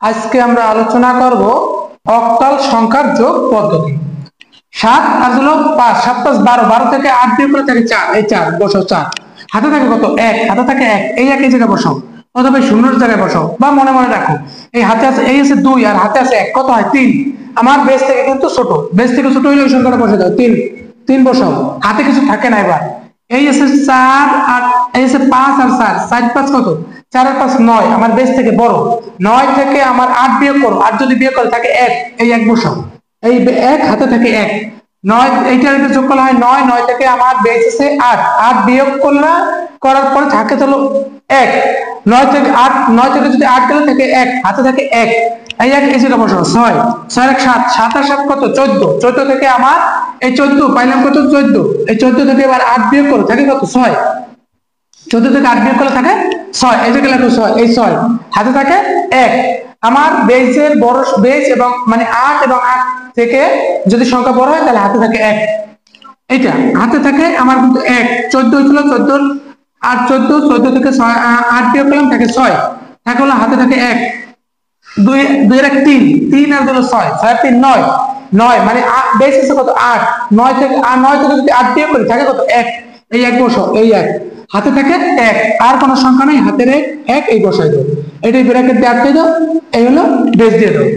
আজকে আমরা আলোচনা করব অক্টাল সংখ্যার যোগ পদ্ধতি। 7 আর হলো 5, 7 5 12, 12 থেকে 8 বিয়োগ করে থাকে 4, এই 4 বসাও 4, হাতে থাকে কত 1, হাতে থাকে 1, এই একই জায়গায় বসাও অথবা শূন্যের জায়গায় বসাও বা মনে মনে রাখো এই হাতে আছে, এই আছে 2 আর হাতে আছে 1, কত হয় 3। আমার বেস থেকে কিন্তু ছোট, বেস থেকে ছোট হলে ওই সংখ্যাটা বসে দাও 3, 3 বসাও, হাতে কিছু থাকে না। এবার এই আছে 4 আর এই আছে 5 আর 4, 4 5 কত, 4 আর 5 9, আমার বেস থেকে বড়। 9 থেকে আমার 8 বিয়োগ করো, 8 যদি বিয়োগ করে থাকে 1, এই 1 বসাও, এই 1 হাতে থাকে 1, 9 এইটার ভিতরে যোগ করা হয় 9, 9 থেকে আমার বেস আছে 8, 8 বিয়োগ করার পরে থাকে হলো 1, 9 থেকে 8, 9 থেকে যদি 8 গেলে থাকে 1, হাতে থাকে 1, এই 1 এই যেটা বসাও 6, 6 আর 7, 7 আর 7 কত 14, 14 থেকে আমার এই 14 পাইলাম কত 14, এই 14 থেকে এবার 8 বিয়োগ করো থাকে কত 6, 14 থেকে 8 বিয়োগ করলে থাকে 6, এই যে লেখো 6, এই 6 হাতে থাকে 1। আমার বেসের বড় বেস এবং মানে 8 এবং 8 থেকে যদি সংখ্যা বড় হয় তাহলে হাতে থাকে 1, এইটা হাতে থাকে আমার কিন্তু 1, 14 ছিল 14 আর 14, 14 থেকে 6 8 বিয়োগ করলাম থাকে 6, থাকে হলো হাতে থাকে 1, 2 2 এর 3, 3 আর হলো 6, 6 আর 3 9, 9 মানে বেস আছে কত 8, 9 থেকে 9 থেকে যদি 8 বিয়োগ করি থাকে কত 1, এই 1 বসাও, এই 1 হাতে থাকে 1, আর কোন সংখ্যা নাই, হাতের 1 এই বসাই দাও, এটাই ব্র্যাকেট দিয়ে আটকে দাও, এই হলো বেস দিয়ে দাও।